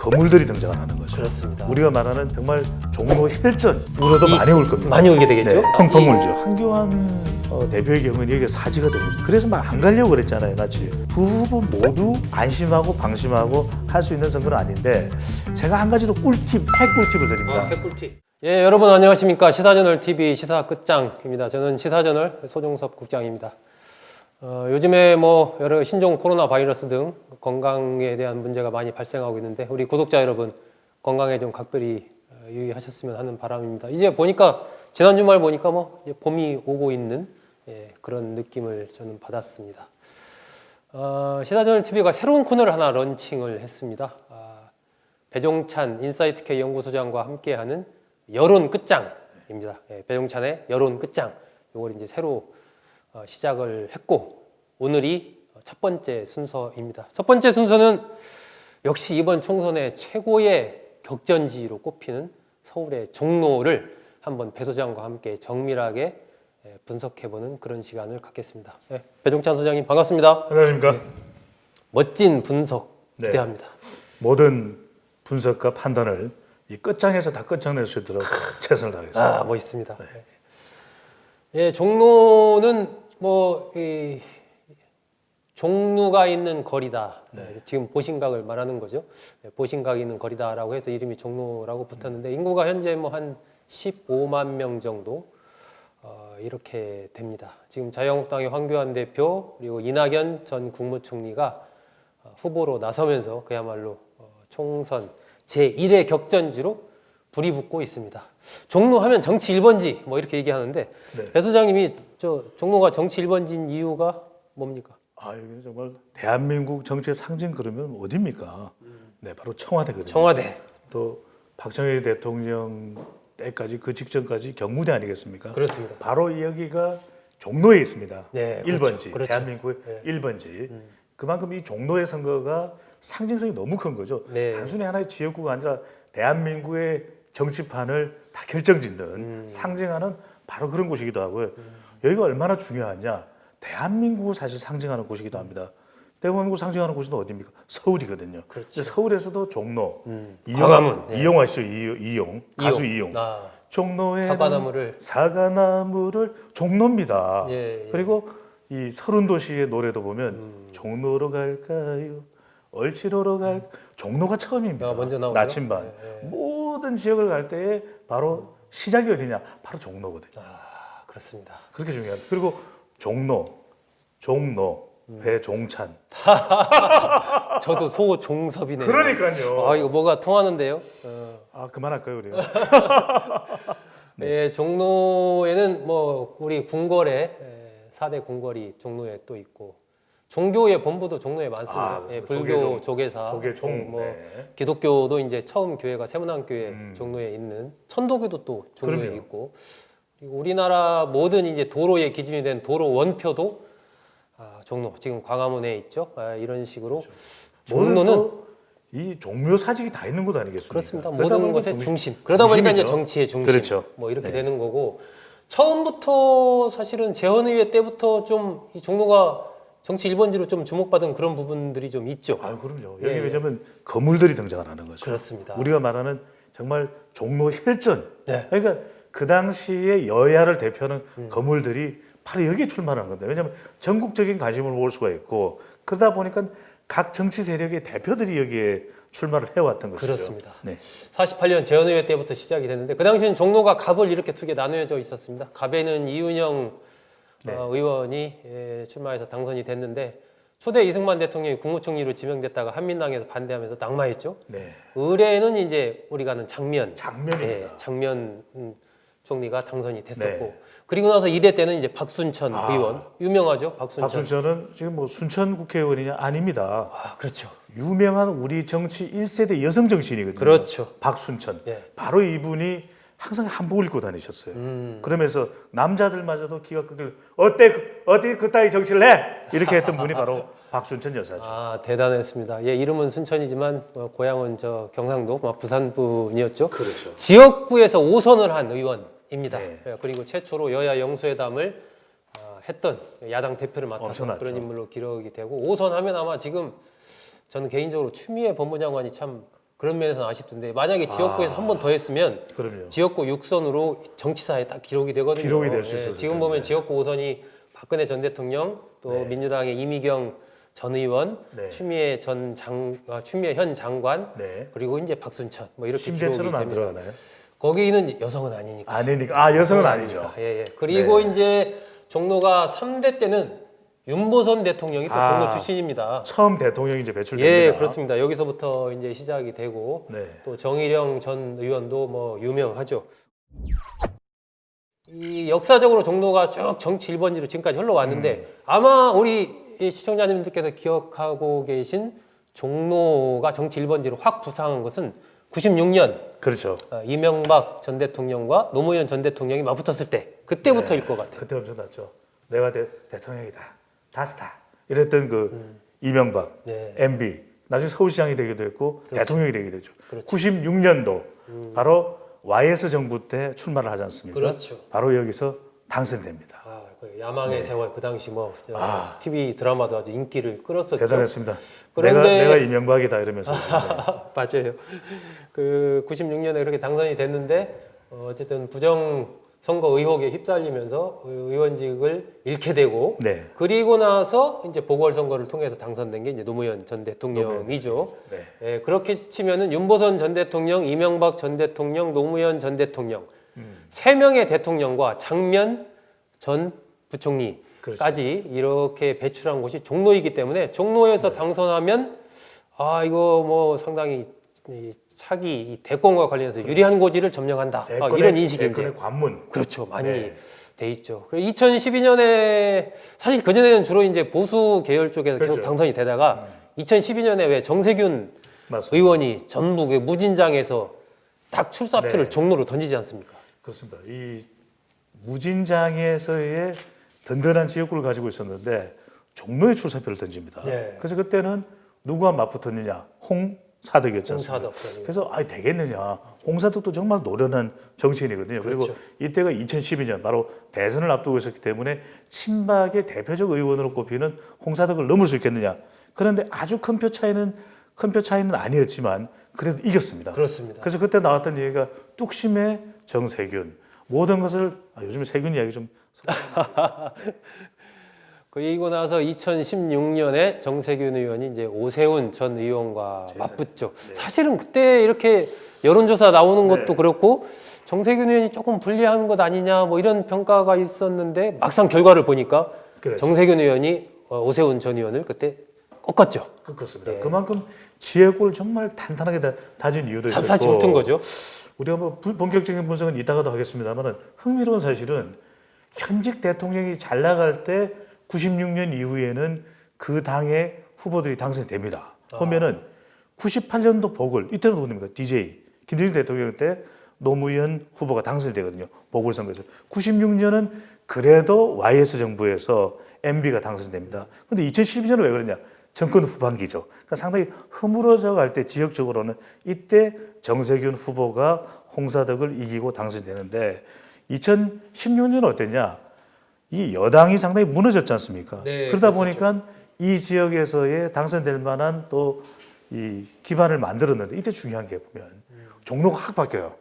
거물들이 등장을 하는 거죠. 그렇습니다. 우리가 말하는 정말 종로 혈전 울어도 많이 울 겁니다. 많이 울게 되겠죠? 네, 펑펑 울죠. 한교안 대표의 경우는 여기가 사지가 되는 거죠. 그래서 막 안 가려고 그랬잖아요, 마치. 두 후보 모두 안심하고 방심하고 할 수 있는 선거는 아닌데 제가 한 가지로 꿀팁, 핵꿀팁을 드립니다. 핵꿀팁. 예, 여러분 안녕하십니까? 시사저널 TV 시사 끝장입니다. 저는 시사저널 소종섭 국장입니다. 요즘에 뭐 여러 신종 코로나 바이러스 등 건강에 대한 문제가 많이 발생하고 있는데 우리 구독자 여러분 건강에 좀 각별히 유의하셨으면 하는 바람입니다. 이제 보니까 지난 주말 보니까 뭐 이제 봄이 오고 있는 그런 느낌을 저는 받았습니다. 시사저널 TV가 새로운 코너를 하나 런칭을 했습니다. 배종찬 인사이트K 연구소장과 함께하는 여론 끝장입니다. 배종찬의 여론 끝장. 이걸 이제 새로 시작을 했고 오늘이 첫 번째 순서입니다. 첫 번째 순서는 역시 이번 총선의 최고의 격전지로 꼽히는 서울의 종로를 한번 배 소장과 함께 정밀하게 분석해보는 그런 시간을 갖겠습니다. 배종찬 소장님 반갑습니다. 안녕하십니까? 멋진 분석 기대합니다. 모든 분석과 판단을 이 끝장에서 다 끝장낼 수 있도록 최선을 다하겠습니다. 멋있습니다. 예, 종로는 뭐 종로가 있는 거리다. 지금 보신각을 말하는 거죠. 보신각이 있는 거리다라고 해서 이름이 종로라고 붙었는데 인구가 현재 뭐 한 15만 명 정도 이렇게 됩니다. 지금 자유한국당의 황교안 대표 그리고 이낙연 전 국무총리가 후보로 나서면서 그야말로 총선 제1의 격전지로 불이 붙고 있습니다. 종로 하면 정치 1번지 뭐 이렇게 얘기하는데 배 소장님이 저 종로가 정치 1번지인 이유가 뭡니까? 여기는 정말 대한민국 정치의 상징 그러면 어디입니까? 네, 바로 청와대거든요. 청와대. 또 박정희 대통령 때까지 그 직전까지 경무대 아니겠습니까? 그렇습니다. 바로 여기가 종로에 있습니다. 네, 1번지, 그렇죠. 대한민국의 1번지. 그만큼 이 종로의 선거가 상징성이 너무 큰 거죠. 네. 단순히 하나의 지역구가 아니라 대한민국의 정치판을 다 결정짓는 상징하는 바로 그런 곳이기도 하고요. 여기가 얼마나 중요하냐. 대한민국을 사실 상징하는 곳이기도 합니다. 대한민국을 상징하는 곳은 어디입니까? 서울이거든요. 그렇죠. 서울에서도 종로, 광화문. 이용 아시죠? 이용, 가수 이용. 종로에 사과나무를 종로입니다. 그리고 이 서른도시의 노래도 보면 종로로 갈까요? 얼치로로 갈까요? 종로가 처음입니다. 먼저 나오죠? 나침반. 모든 지역을 갈 때에 바로 시작이 어디냐? 바로 종로거든요. 그렇습니다. 그렇게 중요합니다. 그리고 종로, 배종찬. 저도 소종섭이네요. 그러니까요. 이거 뭐가 통하는데요? 그만할까요, 우리? 네, 종로에는 뭐 우리 궁궐에 4대 궁궐이 종로에 또 있고 종교의 본부도 종로에 많습니다. 불교, 조계사, 기독교도 이제 처음 교회가 세문안교회 종로에 있는 천도교도 또 종로에 있고 그리고 우리나라 모든 이제 도로의 기준이 된 도로 원표도 종로 지금 광화문에 있죠. 이런 식으로 종로는 이 종묘 사직이 다 있는 곳 아니겠습니까? 그렇습니다. 모든 것의 중심. 그러다 보니까 이제 정치의 중심. 그렇죠. 뭐 이렇게 되는 거고 처음부터 사실은 재헌의회 때부터 좀 이 종로가 정치 1번지로 좀 주목받은 그런 부분들이 좀 있죠. 그럼요. 여기 왜냐하면 거물들이 등장을 하는 거죠. 그렇습니다. 우리가 말하는 정말 종로 혈전. 그러니까 그 당시에 여야를 대표하는 거물들이 바로 여기에 출마하는 겁니다. 왜냐하면 전국적인 관심을 모을 수가 있고 그러다 보니까 각 정치 세력의 대표들이 여기에 출마를 해왔던 것이죠. 그렇습니다. 48년 재헌의회 때부터 시작이 됐는데 그 당시에는 종로가 갑을 이렇게 두 개 나누어져 있었습니다. 갑에는 이윤영 의원이 출마해서 당선이 됐는데 초대 이승만 대통령이 국무총리로 지명됐다가 한민당에서 반대하면서 낙마했죠. 의뢰는 이제 우리가 아는 장면입니다. 장면 총리가 당선이 됐었고 그리고 나서 2대 때는 이제 박순천 의원 유명하죠. 박순천은 지금 뭐 순천 국회의원이냐? 아닙니다. 그렇죠. 유명한 우리 정치 1세대 여성 정치인이거든요. 그렇죠. 박순천. 바로 이분이 항상 한복을 입고 다니셨어요. 그러면서 남자들마저도 기가 끄길 어때 그따위 정치를 해? 이렇게 했던 분이 바로 박순천 여사죠. 대단했습니다. 이름은 순천이지만 고향은 저 경상도 부산 분이었죠. 그렇죠. 지역구에서 5선을 한 의원입니다. 그리고 최초로 여야 영수회담을 했던 야당 대표를 맡아서 그런 인물로 기록이 되고 5선 하면 아마 지금 저는 개인적으로 추미애 법무장관이 참 그런 면에서는 아쉽던데 만약에 지역구에서 한 번 더 했으면 그럼요. 지역구 6선으로 정치사에 딱 기록이 되거든요. 기록이 될 수 있었을 지금 텐데. 보면 지역구 5선이 박근혜 전 대통령, 또 네. 민주당의 이미경 전 의원, 네. 추미애 현 장관, 네. 그리고 이제 박순천 뭐 이렇게 심재철은 기록이 안 됩니다. 들어가나요? 거기는 여성은 아니니까. 아니니까. 여성은 아니죠. 예, 예. 그리고 네. 이제 종로가 3대 때는 윤보선 대통령이 또 아. 종로 출신입니다. 처음 대통령이 이제 배출됩니다. 예, 그렇습니다. 여기서부터 이제 시작이 되고 네. 또 정일영 전 의원도 뭐 유명하죠. 이 역사적으로 종로가 쭉 정치 1번지로 지금까지 흘러왔는데 아마 우리 이 시청자님들께서 기억하고 계신 종로가 정치 1번지로 확 부상한 것은 96년 그렇죠. 이명박 전 대통령과 노무현 전 대통령이 맞붙었을 때 그때부터일 것 같아요. 그때 엄청났죠. 내가 대통령이다. 다스타. 이랬던 그 이명박, 네. MB. 나중에 서울시장이 되기도 했고 대통령이 되기도 했죠. 그렇죠. 96년도 바로 YS 정부 때 출마를 하지 않습니까? 그렇죠. 바로 여기서 당선됩니다. 그 야망의 네. 세월 그 당시 뭐 TV 드라마도 아주 인기를 끌었었죠. 대단했습니다. 그런데 내가 이명박이다 이러면서. 맞아요. 그 96년에 그렇게 당선이 됐는데 어쨌든 부정 선거 의혹에 휩쓸리면서 의원직을 잃게 되고 네. 그리고 나서 이제 보궐선거를 통해서 당선된 게 이제 노무현 전 대통령이죠. 네. 예, 그렇게 치면은 윤보선 전 대통령, 이명박 전 대통령, 노무현 전 대통령 세 명의 대통령과 장면 전 부총리까지 그렇죠. 이렇게 배출한 곳이 종로이기 때문에 종로에서 당선하면 이거 뭐 상당히 이 차기 이 대권과 관련해서 유리한 고지를 점령한다. 이런 인식이 이제 대권의 관문. 그렇죠. 많이 네. 돼 있죠. 2012년에 사실 그 전에는 주로 이제 보수 계열 쪽에서 계속 그렇죠. 당선이 되다가 2012년에 왜 정세균 맞습니다. 의원이 전북 의 무진장에서 딱 출사표를 네. 종로로 던지지 않습니까? 그렇습니다. 이 무진장에서의 든든한 지역구를 가지고 있었는데 종로에 출사표를 던집니다. 네. 그래서 그때는 누구와 맞붙었느냐? 홍사덕이었잖아요. 홍사덕. 그래서 되겠느냐? 홍사덕도 정말 노련한 정치인이거든요. 그리고 그렇죠. 이때가 2012년 바로 대선을 앞두고 있었기 때문에 친박의 대표적 의원으로 꼽히는 홍사덕을 넘을 수 있겠느냐? 그런데 아주 큰 표 차이는 아니었지만 그래도 이겼습니다. 그렇습니다. 그래서 그때 나왔던 얘기가 뚝심의 정세균 모든 것을 요즘에 세균 이야기 좀 그리고 나서 2016년에 정세균 의원이 이제 오세훈 전 의원과 맞붙죠. 사실은 그때 이렇게 여론조사 나오는 것도 그렇고 정세균 의원이 조금 불리한 것 아니냐 뭐 이런 평가가 있었는데 막상 결과를 보니까 그렇죠. 정세균 의원이 오세훈 전 의원을 그때 꺾었죠. 그렇습니다. 네. 그만큼 지혜골 정말 단단하게 다진 이유도 있었고 샅샅이 붙은 거죠. 우리가 뭐 본격적인 분석은 이따가도 하겠습니다만 흥미로운 사실은 현직 대통령이 잘 나갈 때 96년 이후에는 그 당의 후보들이 당선됩니다. 보면은 98년도 보궐 이때는 누굽니까? DJ 김대중 대통령 때 노무현 후보가 당선이 되거든요. 보궐선거에서 96년은 그래도 YS 정부에서 MB가 당선됩니다. 그런데 2012년은 왜 그러냐? 정권 후반기죠. 그러니까 상당히 허물어져 갈 때 지역적으로는 이때 정세균 후보가 홍사덕을 이기고 당선되는데 2016년은 어땠냐? 이 여당이 상당히 무너졌지 않습니까? 네, 그러다 그렇죠. 보니까 이 지역에서의 당선될 만한 또 이 기반을 만들었는데 이때 중요한 게 보면 종로가 확 바뀌어요.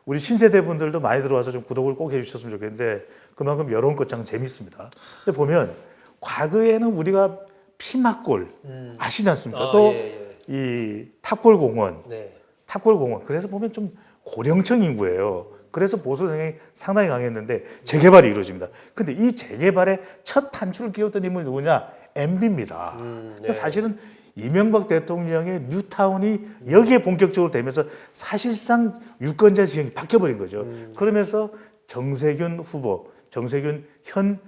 우리 신세대 분들도 많이 들어와서 좀 구독을 꼭 해주셨으면 좋겠는데 그만큼 여론 것장은 재밌습니다. 근데 보면 과거에는 우리가 피막골 아시지 않습니까? 또 이 탑골공원, 네. 탑골공원. 그래서 보면 좀 고령층 인구예요. 그래서 보수 성향이 상당히 강했는데 재개발이 이루어집니다. 근데 이 재개발의 첫 단추를 끼웠던 인물이 누구냐? MB입니다. 그러니까 사실은 이명박 대통령의 뉴타운이 여기에 본격적으로 되면서 사실상 유권자 지형이 바뀌어버린 거죠. 그러면서 정세균 후보, 정세균 현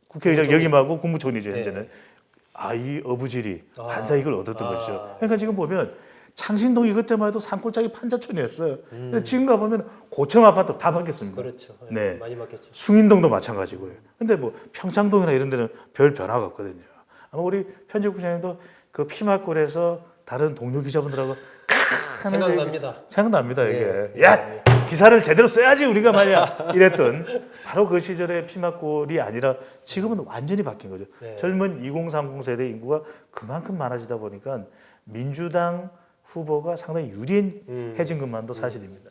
국회의장 역임하고 국무총리죠, 현재는. 이 어부질이 반사이익을 얻었던 것이죠. 그러니까 지금 보면 창신동이 그때만 해도 산골짜기 판자촌이었어요. 근데 지금 가보면 고층 아파트 다 바뀌었습니다. 그렇죠. 네. 많이 바뀌었죠. 숭인동도 마찬가지고요. 근데 뭐 평창동이나 이런 데는 별 변화가 없거든요. 아마 우리 편집국장님도 그 피막골에서 다른 동료 기자분들하고 생각납니다. 이게. 야, 기사를 제대로 써야지 우리가 말이야 이랬던 바로 그 시절의 피막골이 아니라 지금은 완전히 바뀐 거죠. 젊은 2030 세대 인구가 그만큼 많아지다 보니까 민주당 후보가 상당히 유리해진 것만도 사실입니다.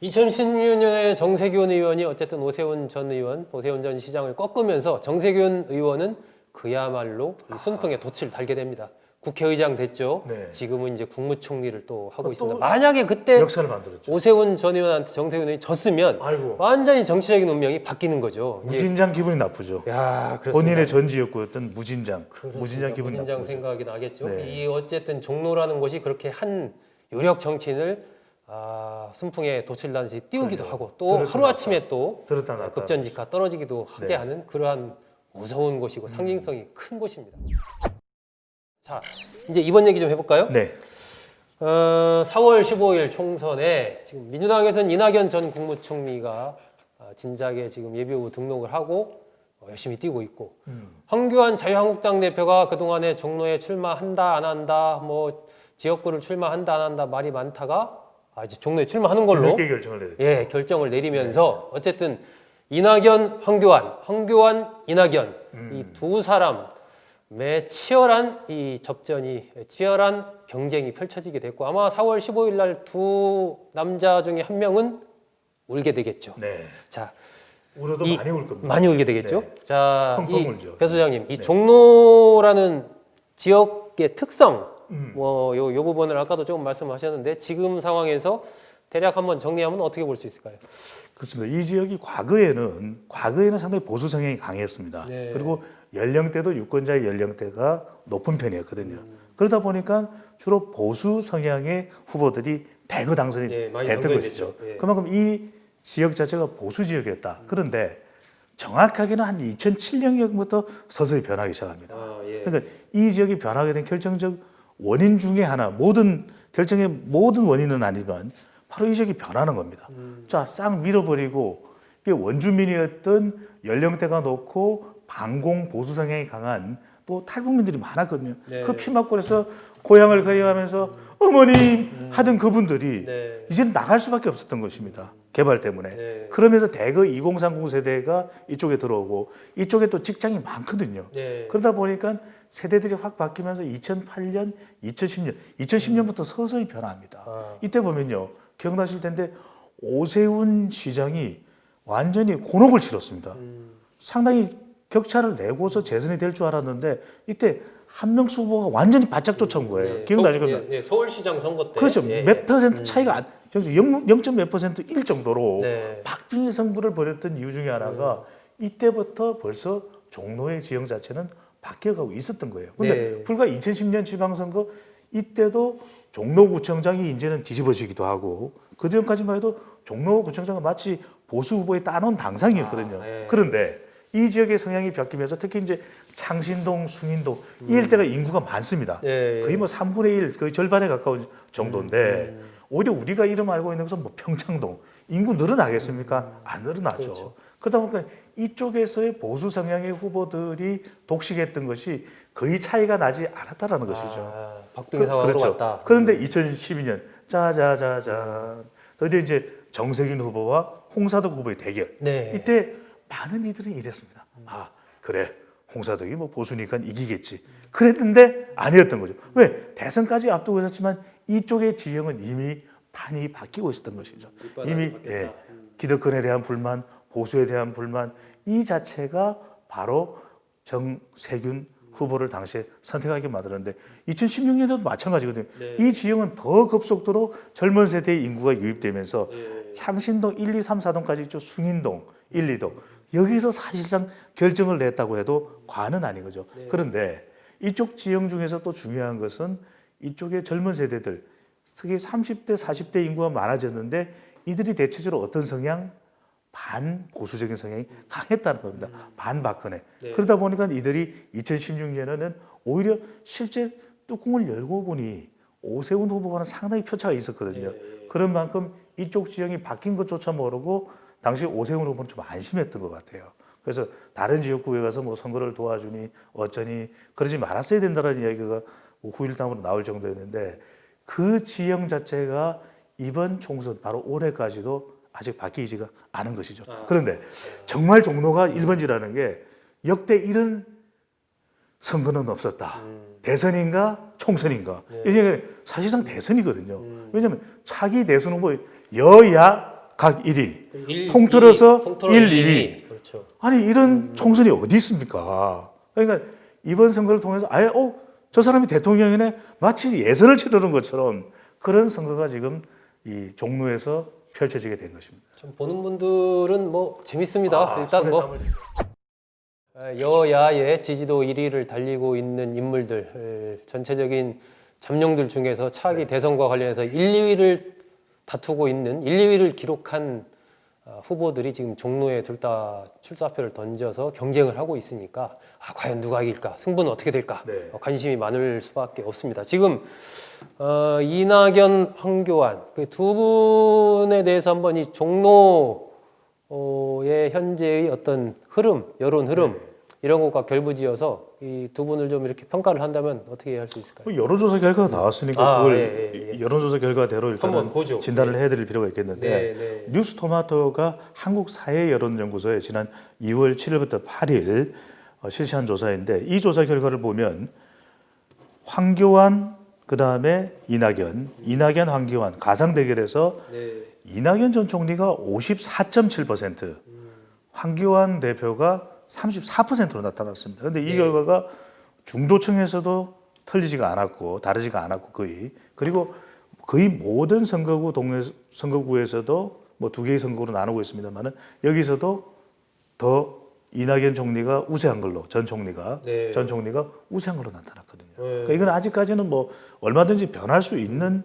2016년에 정세균 의원이 어쨌든 오세훈 전 의원, 오세훈 전 시장을 꺾으면서 정세균 의원은 그야말로 이 순풍에 돛을 달게 됩니다. 국회의장 됐죠. 네. 지금은 이제 국무총리를 또 하고 또 있습니다. 만약에 그때 역사를 만들었죠. 오세훈 전 의원한테 정세균 의원이 졌으면 아이고 완전히 정치적인 운명이 바뀌는 거죠. 이제 무진장 기분이 나쁘죠. 야, 그렇습니다. 본인의 전 지역구였던 무진장, 그렇습니다. 무진장 기분이 무진장 나쁘죠. 생각이 나겠죠. 네. 이 어쨌든 종로라는 곳이 그렇게 한 유력 정치인을 순풍에 돛을 달듯이 띄우기도 그래요. 하고 또 들었다 하루아침에 또 들었다 놨다. 급전직하 떨어지기도 하게 네. 하는 그러한 무서운 곳이고 상징성이 큰 곳입니다. 자, 이제 이번 얘기 좀 해볼까요? 네. 4월 15일 총선에 지금 민주당에서는 이낙연 전 국무총리가 진작에 지금 예비후보 등록을 하고 열심히 뛰고 있고 황교안 자유한국당 대표가 그동안에 종로에 출마한다 안 한다 뭐 지역구를 출마한다 안 한다 말이 많다가 이제 종로에 출마하는 걸로 뒤늦게 결정을 내렸죠. 예, 결정을 내리면서 어쨌든 이낙연, 황교안, 이낙연 이 두 사람 매 치열한 이 접전이 치열한 경쟁이 펼쳐지게 됐고 아마 4월 15일 날 두 남자 중에 한 명은 울게 되겠죠. 네. 자, 울어도 이- 많이 울 겁니다. 많이 울게 되겠죠. 네. 자, 펑펑 이 울죠. 배 소장님, 이 네. 종로라는 지역의 특성, 음. 요 부분을 아까도 조금 말씀하셨는데 지금 상황에서 대략 한번 정리하면 어떻게 볼 수 있을까요? 그렇습니다. 이 지역이 과거에는 상당히 보수 성향이 강했습니다. 네. 그리고 연령대도 유권자의 연령대가 높은 편이었거든요. 그러다 보니까 주로 보수 성향의 후보들이 대거 당선이 네, 많이 됐던 당선이 것이죠. 됐죠. 네. 그만큼 이 지역 자체가 보수 지역이었다. 그런데 정확하게는 한 2007년경부터 서서히 변하기 시작합니다. 예. 그러니까 이 지역이 변하게 된 결정적 원인 중에 하나, 결정의 모든 원인은 아니지만 바로 이 지역이 변하는 겁니다. 자, 싹 밀어버리고 이게 원주민이었던 연령대가 높고 반공 보수 성향이 강한 또 탈북민들이 많았거든요. 네. 그 피막골에서 고향을 그리워하면서 어머님 하던 그분들이 네. 이제는 나갈 수밖에 없었던 것입니다. 개발 때문에. 네. 그러면서 대거 2030 세대가 이쪽에 들어오고 이쪽에 또 직장이 많거든요. 네. 그러다 보니까 세대들이 확 바뀌면서 2008년, 2010년부터 서서히 변합니다. 이때 보면요. 기억나실 텐데 오세훈 시장이 완전히 곤혹을 치렀습니다. 상당히 격차를 내고서 재선이 될 줄 알았는데 이때 한명수 후보가 완전히 바짝 쫓아온 거예요. 네. 기억나실 겁니다. 네, 서울시장 선거 때. 그렇죠. 예. 몇 퍼센트 차이가 0.몇 퍼센트 일 정도로 네. 박빙의 승부를 벌였던 이유 중에 하나가 이때부터 벌써 종로의 지형 자체는 바뀌어가고 있었던 거예요. 그런데 네. 불과 2010년 지방선거 이때도 종로구청장이 이제는 뒤집어지기도 하고 그 전까지만 해도 종로구청장은 마치 보수 후보에 따놓은 당상이었거든요. 네. 그런데 이 지역의 성향이 바뀌면서 특히 이제 창신동, 숭인동 이 일대가 인구가 많습니다. 네. 거의 뭐 3분의 1, 거의 절반에 가까운 정도인데 오히려 우리가 이름 알고 있는 것은 뭐 평창동 인구 늘어나겠습니까? 안 늘어나죠. 그렇죠. 그러다 보니까 이쪽에서의 보수 성향의 후보들이 독식했던 것이 거의 차이가 나지 않았다라는 것이죠. 박빙 상황으로 그렇죠. 왔다. 그런데 2012년 짜자자잔 드디어 이제 정세균 후보와 홍사덕 후보의 대결. 네. 이때 많은 이들은 이랬습니다. 그래 홍사덕이 뭐 보수니까 이기겠지. 그랬는데 아니었던 거죠. 왜? 대선까지 앞두고 있었지만 이쪽의 지형은 이미 판이 바뀌고 있었던 것이죠. 이미 기득권에 대한 불만, 보수에 대한 불만 이 자체가 바로 정세균 후보를 당시에 선택하게 만들었는데 2016년에도 마찬가지거든요. 네. 이 지형은 더 급속도로 젊은 세대의 인구가 유입되면서 창신동 1, 2, 3, 4동까지 있죠. 숭인동 1, 2동 여기서 사실상 결정을 냈다고 해도 과언은 아닌 거죠. 그런데 이쪽 지형 중에서 또 중요한 것은 이쪽의 젊은 세대들 특히 30대, 40대 인구가 많아졌는데 이들이 대체적으로 어떤 성향? 반보수적인 성향이 강했다는 겁니다. 반박근혜. 네. 그러다 보니까 이들이 2016년에는 오히려 실제 뚜껑을 열고 보니 오세훈 후보와는 상당히 표차가 있었거든요. 그런 만큼 이쪽 지형이 바뀐 것조차 모르고 당시 오세훈 후보는 좀 안심했던 것 같아요. 그래서 다른 지역구에 가서 뭐 선거를 도와주니 어쩌니 그러지 말았어야 된다는 이야기가 후일담으로 나올 정도였는데 그 지형 자체가 이번 총선 바로 올해까지도 아직 바뀌지가 않은 것이죠. 그런데 정말 종로가 1번지라는 게 역대 이런 선거는 없었다. 대선인가 총선인가. 네. 이제 사실상 대선이거든요. 왜냐하면 차기 대선 후보 여야 각 1위, 통틀어서 1, 2위. 그렇죠. 아니 이런 총선이 어디 있습니까? 그러니까 이번 선거를 통해서 아예 저 사람이 대통령이네 마치 예선을 치르는 것처럼 그런 선거가 지금 이 종로에서 펼쳐지게 된 것입니다. 좀 보는 분들은 뭐 재밌습니다. 일단 손에 뭐 땀을 여야의 지지도 1위를 달리고 있는 인물들 전체적인 잠룡들 중에서 차기 대선과 관련해서 1, 2위를 다투고 있는 1, 2위를 기록한 후보들이 지금 종로에 둘 다 출사표를 던져서 경쟁을 하고 있으니까 과연 누가 이길까? 승부는 어떻게 될까? 네. 관심이 많을 수밖에 없습니다. 지금 이낙연, 황교안 그 두 분에 대해서 한번 이 종로의 현재의 어떤 흐름, 여론 흐름 이런 것과 결부지어서 이 두 분을 좀 이렇게 평가를 한다면 어떻게 할 수 있을까요? 뭐 여론조사 결과가 나왔으니까 그걸 예. 여론조사 결과대로 일단은 한번 보죠. 진단을 해드릴 필요가 있겠는데 네. 뉴스토마토가 한국사회여론연구소에 지난 2월 7일부터 8일 실시한 조사인데 이 조사 결과를 보면 황교안 그 다음에 이낙연, 황교안 가상 대결에서 이낙연 전 총리가 54.7%, 황교안 대표가 34%로 나타났습니다. 그런데 이 결과가 중도층에서도 틀리지가 않았고 다르지가 않았고 그리고 거의 모든 선거구에서도 뭐 두 개의 선거구로 나누고 있습니다만은 여기서도 더 이낙연 총리가 우세한 걸로 전 총리가 우세한 걸로 나타났거든요. 그러니까 이건 아직까지는 뭐 얼마든지 변할 수 있는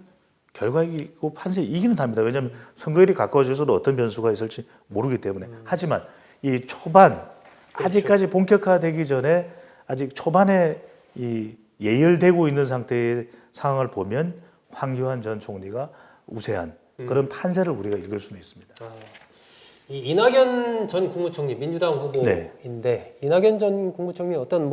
결과이고 판세이기는 합니다. 왜냐하면 선거일이 가까워질수록 어떤 변수가 있을지 모르기 때문에. 하지만 이 초반 아직까지 본격화되기 전에 아직 초반에 이 예열되고 있는 상태의 상황을 보면 황교안 전 총리가 우세한 그런 판세를 우리가 읽을 수는 있습니다. 이 이낙연 전 국무총리 민주당 후보인데 이낙연 전 국무총리 어떤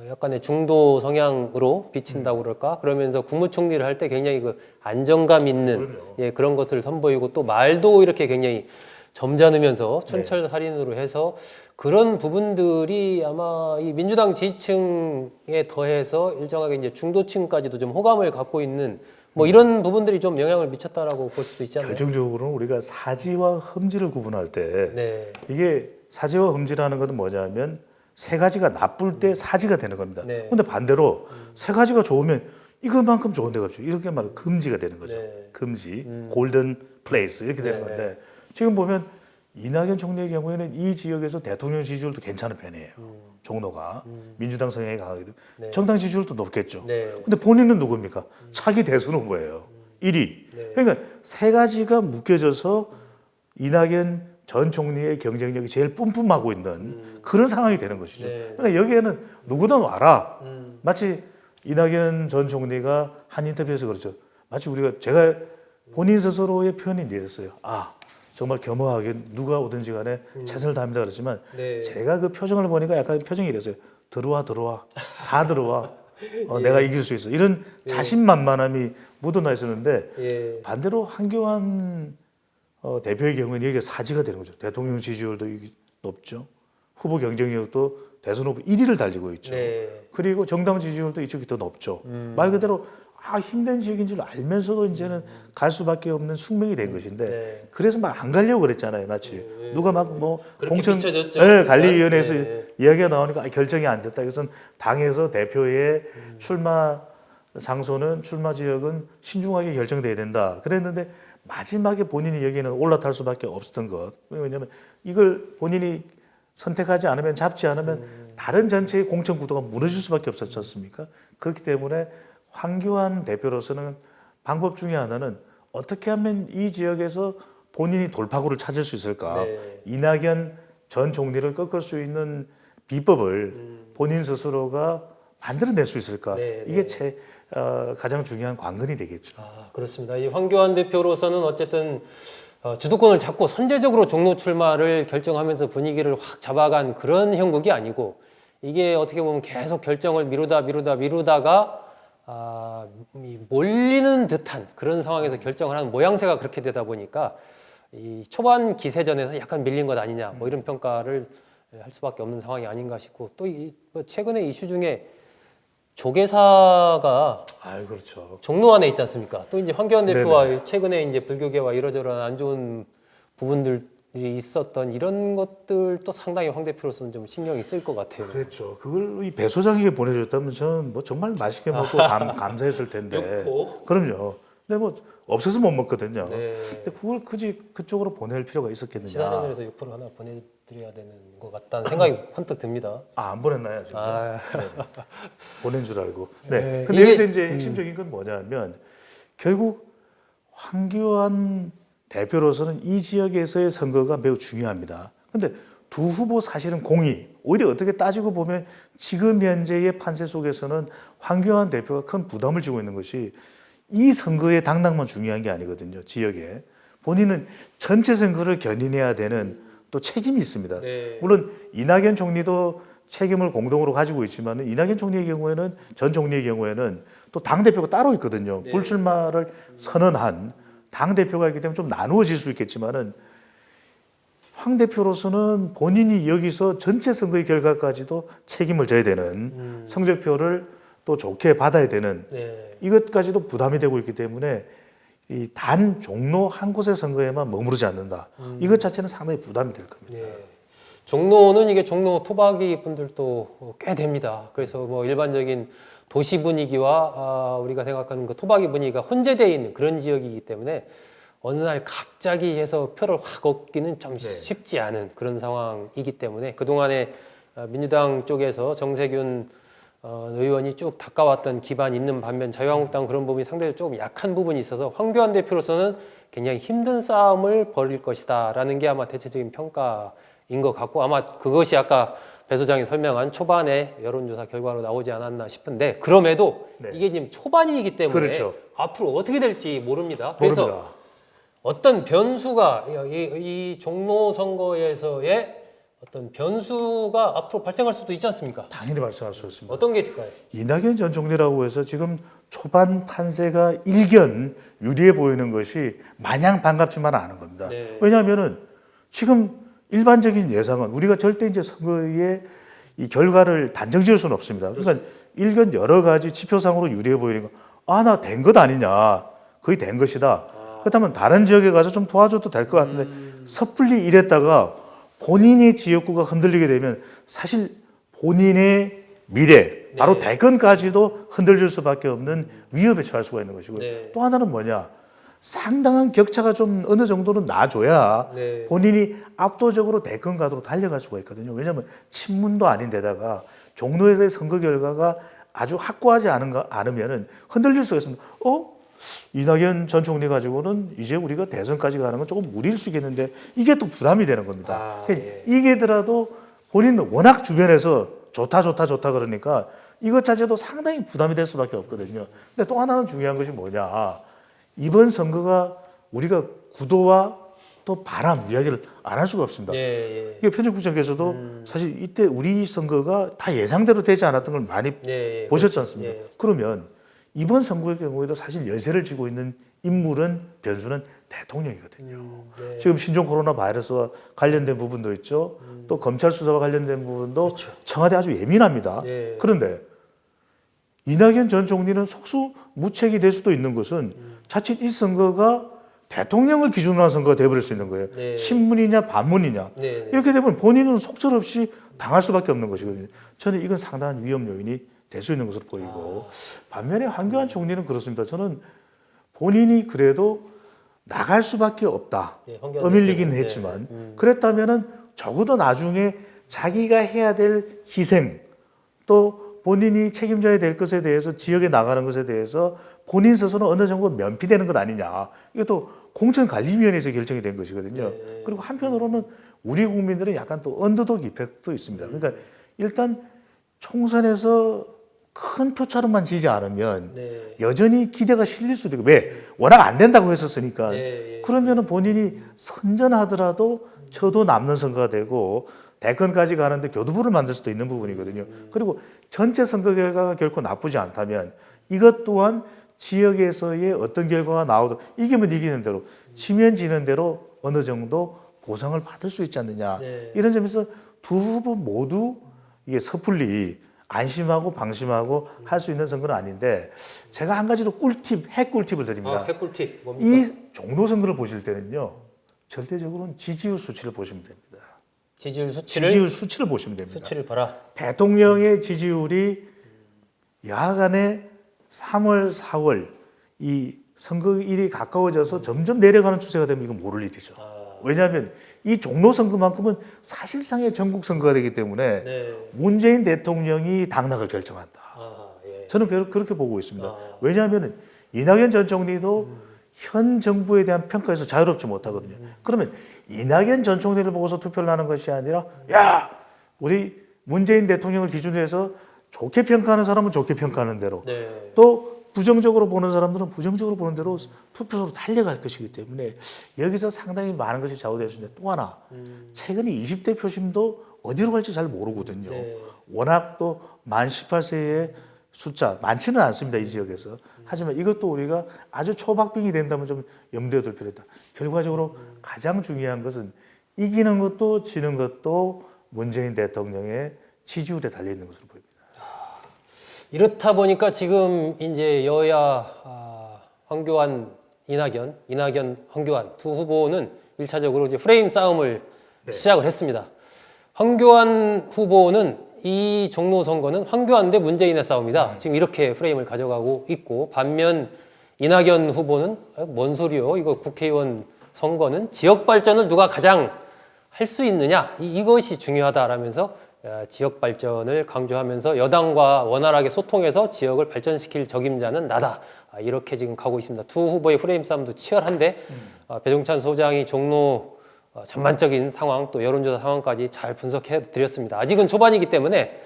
약간의 중도 성향으로 비친다고 그럴까? 그러면서 국무총리를 할 때 굉장히 그 안정감 있는 그런 것을 선보이고 또 말도 이렇게 굉장히 점잖으면서 촌철살인으로 해서 그런 부분들이 아마 이 민주당 지지층에 더해서 일정하게 이제 중도층까지도 좀 호감을 갖고 있는 뭐 이런 부분들이 좀 영향을 미쳤다라고 볼 수도 있지 않나요? 결정적으로는 우리가 사지와 흠지를 구분할 때 이게 사지와 흠지라는 것은 뭐냐면 세 가지가 나쁠 때 사지가 되는 겁니다. 그런데 반대로 세 가지가 좋으면 이것만큼 좋은 데가 없죠. 이렇게 말하면 금지가 되는 거죠. 금지, 골든 플레이스 이렇게 되는 건데 지금 보면 이낙연 총리의 경우에는 이 지역에서 대통령 지지율도 괜찮은 편이에요. 종로가 민주당 성향이 강하기 때문에 정당 지지율도 높겠죠. 근데 본인은 누굽니까? 차기 대선 후보예요. 1위. 그러니까 세 가지가 묶여져서 이낙연 전 총리의 경쟁력이 제일 뿜뿜하고 있는 그런 상황이 되는 것이죠. 그러니까 여기에는 누구든 와라. 마치 이낙연 전 총리가 한 인터뷰에서 그렇죠. 마치 제가 본인 스스로의 표현이 이랬어요. 정말 겸허하게 누가 오든지 간에 최선을 다합니다 그랬지만 제가 그 표정을 보니까 약간 표정이 이랬어요. 들어와 다 들어와. 내가 이길 수 있어. 이런 자신만만함이 묻어나 있었는데 반대로 황교안 대표의 경우에는 여기가 사지가 되는 거죠. 대통령 지지율도 높죠. 후보 경쟁력도 대선 후보 1위를 달리고 있죠. 그리고 정당 지지율도 이쪽이 더 높죠. 말 그대로 힘든 지역인 줄 알면서도 이제는 갈 수밖에 없는 숙명이 된 것인데 그래서 막 안 가려고 그랬잖아요. 마치 누가 막 공천 관리위원회에서 이야기가 나오니까 결정이 안 됐다. 그래서 당에서 대표의 출마 장소는 출마 지역은 신중하게 결정돼야 된다. 그랬는데 마지막에 본인이 여기는 올라탈 수밖에 없었던 것. 왜냐하면 이걸 본인이 선택하지 않으면 잡지 않으면 다른 전체의 공천 구도가 무너질 수밖에 없었지 않습니까? 그렇기 때문에 황교안 대표로서는 방법 중에 하나는 어떻게 하면 이 지역에서 본인이 돌파구를 찾을 수 있을까? 이낙연 전 총리를 꺾을 수 있는 비법을 본인 스스로가 만들어낼 수 있을까? 이게 가장 중요한 관건이 되겠죠. 그렇습니다. 이 황교안 대표로서는 어쨌든 주도권을 잡고 선제적으로 종로 출마를 결정하면서 분위기를 확 잡아간 그런 형국이 아니고 이게 어떻게 보면 계속 결정을 미루다가 몰리는 듯한 그런 상황에서 결정을 하는 모양새가 그렇게 되다 보니까 이 초반 기세전에서 약간 밀린 것 아니냐 뭐 이런 평가를 할 수밖에 없는 상황이 아닌가 싶고 또 최근에 이슈 중에 조계사가 그렇죠. 종로 안에 있지 않습니까? 또 이제 황교안 대표와 네네. 최근에 이제 불교계와 이러저러한 안 좋은 부분들이 있었던 이런 것들도 상당히 황 대표로서는 좀 신경이 쓸 것 같아요. 그랬죠. 그걸 이 배 소장에게 보내줬다면 저는 뭐 정말 맛있게 먹고 감사했을 텐데. 육포. 그럼요. 근데 뭐 없어서 못 먹거든요. 네. 근데 그걸 굳이 그쪽으로 보낼 필요가 있었겠느냐. 시사전에서 육포를 하나 보내드려야 되는 것 같다는 생각이 번뜩 듭니다. 안 보냈나요 지금? 네. 보낸 줄 알고. 네. 네, 근데 이게- 여기서 이제 핵심적인 건 뭐냐면 결국 황교안 대표로서는 이 지역에서의 선거가 매우 중요합니다. 근데 두 후보 사실은 공이 오히려 어떻게 따지고 보면 지금 현재의 판세 속에서는 황교안 대표가 큰 부담을 지고 있는 것이 이 선거의 당락만 중요한 게 아니거든요. 지역에 본인은 전체 선거를 견인해야 되는 또 책임이 있습니다. 네. 물론 이낙연 총리도 책임을 공동으로 가지고 있지만 이낙연 총리의 경우에는 전 총리의 경우에는 또 당 대표가 따로 있거든요. 네. 불출마를 선언한 당 대표가 있기 때문에 좀 나누어질 수 있겠지만은 황 대표로서는 본인이 여기서 전체 선거의 결과까지도 책임을 져야 되는 성적표를 또 좋게 받아야 되는 네. 이것까지도 부담이 되고 있기 때문에 이 단 종로 한 곳의 선거에만 머무르지 않는다. 이것 자체는 상당히 부담이 될 겁니다. 네. 종로는 이게 종로 토박이 분들도 꽤 됩니다. 그래서 뭐 일반적인 도시 분위기와 우리가 생각하는 그 토박이 분위기가 혼재되어 있는 그런 지역이기 때문에 어느 날 갑자기 해서 표를 확 얻기는 좀 네. 쉽지 않은 그런 상황이기 때문에 그동안에 민주당 쪽에서 정세균 의원이 쭉 닦아왔던 기반이 있는 반면 자유한국당 그런 부분이 상대적으로 조금 약한 부분이 있어서 황교안 대표로서는 굉장히 힘든 싸움을 벌일 것이다라는 게 아마 대체적인 평가인 것 같고 아마 그것이 아까 배 소장이 설명한 초반에 여론조사 결과로 나오지 않았나 싶은데 그럼에도 네. 이게 지금 초반이기 때문에 그렇죠. 앞으로 어떻게 될지 모릅니다. 그래서 모릅니다. 어떤 변수가 이 종로 선거에서의 어떤 변수가 앞으로 발생할 수도 있지 않습니까? 당연히 발생할 수 있습니다. 어떤 게 있을까요? 이낙연 전 총리라고 해서 지금 초반 판세가 일견 유리해 보이는 것이 마냥 반갑지만은 않은 겁니다. 네. 왜냐하면은 지금 일반적인 예상은 우리가 절대 이제 선거의 이 결과를 단정 지을 수는 없습니다. 그러니까 일견 여러 가지 지표상으로 유리해 보이는 거, 나 된 것 아니냐, 거의 된 것이다. 그렇다면 다른 지역에 가서 좀 도와줘도 될 것 같은데 섣불리 이랬다가 본인의 지역구가 흔들리게 되면 사실 본인의 미래, 바로 네. 대권까지도 흔들릴 수밖에 없는 위협에 처할 수가 있는 것이고요. 네. 또 하나는 뭐냐? 상당한 격차가 좀 어느 정도는 나줘야 네. 본인이 압도적으로 대권 가도록 달려갈 수가 있거든요. 왜냐하면 친문도 아닌데다가 종로에서의 선거 결과가 아주 확고하지 않으면은 흔들릴 수가 있습니다. 이낙연 전 총리 가지고는 이제 우리가 대선까지 가는 건 조금 무리일 수 있겠는데 이게 또 부담이 되는 겁니다. 그러니까 예. 이게더라도 본인은 워낙 주변에서 좋다 그러니까 이것 자체도 상당히 부담이 될 수밖에 없거든요. 근데 또 하나는 중요한 것이 뭐냐? 이번 선거가 우리가 구도와 또 바람 이야기를 안 할 수가 없습니다. 예. 이게 편집국장께서도 사실 이때 우리 선거가 다 예상대로 되지 않았던 걸 많이 예. 보셨지 않습니까? 예. 그러면 이번 선거의 경우에도 사실 연세를 쥐고 있는 인물은 변수는 대통령이거든요. 네. 지금 신종 코로나 바이러스와 관련된 부분도 있죠. 또 검찰 수사와 관련된 부분도 그렇죠. 청와대 아주 예민합니다. 네. 그런데 이낙연 전 총리는 속수무책이 될 수도 있는 것은 자칫 이 선거가 대통령을 기준으로 한 선거가 돼버릴 수 있는 거예요. 네. 친문이냐 반문이냐. 네. 이렇게 되면 본인은 속절없이 당할 수밖에 없는 것이거든요. 저는 이건 상당한 위험 요인이 될 수 있는 것으로 보이고 반면에 황교안 총리는 그렇습니다. 저는 본인이 그래도 나갈 수밖에 없다. 예, 황교안 떠밀리긴 대표는, 했지만 네. 그랬다면은 적어도 나중에 자기가 해야 될 희생 또 본인이 책임져야 될 것에 대해서 지역에 나가는 것에 대해서 본인 스스로 어느 정도 면피되는 것 아니냐. 이것도 공천관리위원회에서 결정이 된 것이거든요. 네. 그리고 한편으로는 우리 국민들은 약간 또 언더독 이펙트도 있습니다. 그러니까 일단 총선에서 큰 표차로만 지지 않으면 네. 여전히 기대가 실릴 수도 있고 왜 워낙 안 된다고 했었으니까 네. 그러면은 본인이 선전하더라도 저도 남는 선거가 되고 대권까지 가는데 교두보를 만들 수도 있는 부분이거든요. 그리고 전체 선거 결과가 결코 나쁘지 않다면 이것 또한 지역에서의 어떤 결과가 나오도 이기면 이기는 대로 지면 지는 대로 어느 정도 보상을 받을 수 있지 않느냐. 네. 이런 점에서 두 후보 모두 이게 섣불리 안심하고 방심하고 할 수 있는 선거는 아닌데 제가 한 가지로 핵 꿀팁을 드립니다. 핵꿀팁 뭡니까? 이 종로 선거를 보실 때는요. 절대적으로는 지지율 수치를 보시면 됩니다. 지지율 수치를 보시면 됩니다. 수치를 봐라. 대통령의 지지율이 야간에 3월, 4월 이 선거일이 가까워져서 점점 내려가는 추세가 되면 이거 모를 일이죠. 왜냐하면 이 종로 선거만큼은 사실상의 전국 선거가 되기 때문에 네. 문재인 대통령이 당락을 결정한다. 예. 저는 그렇게 보고 있습니다. 아. 왜냐하면 이낙연 전 총리도 현 정부에 대한 평가에서 자유롭지 못하거든요. 그러면 이낙연 전 총리를 보고서 투표를 하는 것이 아니라 야 우리 문재인 대통령을 기준으로 해서 좋게 평가하는 사람은 좋게 평가하는 대로 네. 또 부정적으로 보는 사람들은 부정적으로 보는 대로 투표소로 달려갈 것이기 때문에 여기서 상당히 많은 것이 좌우될 수 있는데 또 하나 최근에 20대 표심도 어디로 갈지 잘 모르거든요. 네. 워낙 또 만 18세의 숫자 많지는 않습니다. 이 지역에서. 하지만 이것도 우리가 아주 초박빙이 된다면 좀 염두에 둘 필요가 있다. 결과적으로 가장 중요한 것은 이기는 것도 지는 것도 문재인 대통령의 지지율에 달려있는 것으로 보입니다. 이렇다 보니까 지금 이제 여야 황교안, 이낙연, 황교안 두 후보는 1차적으로 이제 프레임 싸움을 시작을 했습니다. 황교안 후보는 이 종로 선거는 황교안 대 문재인의 싸움이다. 지금 이렇게 프레임을 가져가고 있고 반면 이낙연 후보는 뭔 소리요? 이거 국회의원 선거는 지역 발전을 누가 가장 할 수 있느냐? 이것이 중요하다라면서 지역 발전을 강조하면서 여당과 원활하게 소통해서 지역을 발전시킬 적임자는 나다. 이렇게 지금 가고 있습니다. 두 후보의 프레임 싸움도 치열한데 배종찬 소장이 종로 전반적인 상황 또 여론조사 상황까지 잘 분석해 드렸습니다. 아직은 초반이기 때문에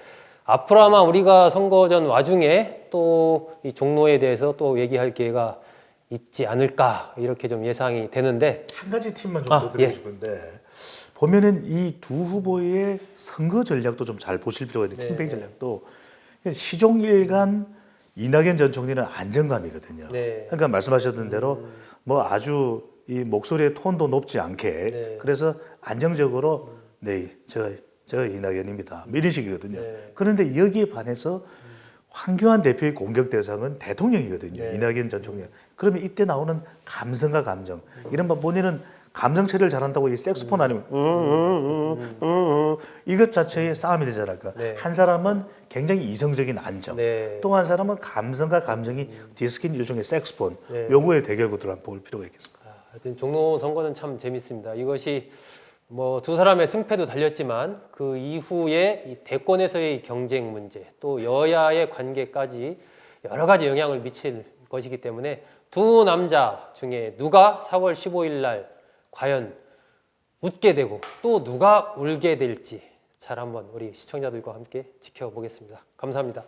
앞으로 아마 우리가 선거전 와중에 또 이 종로에 대해서 또 얘기할 기회가 있지 않을까 이렇게 좀 예상이 되는데 한 가지 팁만 좀 더 드리고 싶은데 보면은 이 두 후보의 선거 전략도 좀 잘 보실 필요가 있는데 캠페인 전략도 시종일관 이낙연 전 총리는 안정감이거든요. 네. 그러니까 말씀하셨던 대로 뭐 아주 이 목소리의 톤도 높지 않게 그래서 안정적으로 네, 제가 이낙연입니다. 이런 식이거든요. 그런데 여기에 반해서 황교안 대표의 공격 대상은 대통령이거든요. 이낙연 전 총리. 그러면 이때 나오는 감성과 감정 이런 거 본인은 감정 처리를 잘한다고 이 색소폰 아니면 이것 자체의 싸움이 되지 않을까. 한 사람은 굉장히 이성적인 안정, 또 한 사람은 감성과 감정이 뒤섞인 일종의 색소폰. 요거의 대결구도를 한번 볼 필요가 있겠습니다. 하여튼 종로 선거는 참 재밌습니다. 이것이 뭐 두 사람의 승패도 달렸지만 그 이후에 이 대권에서의 경쟁 문제 또 여야의 관계까지 여러 가지 영향을 미칠 것이기 때문에 두 남자 중에 누가 4월 15일 날 과연 웃게 되고 또 누가 울게 될지 잘 한번 우리 시청자들과 함께 지켜보겠습니다. 감사합니다.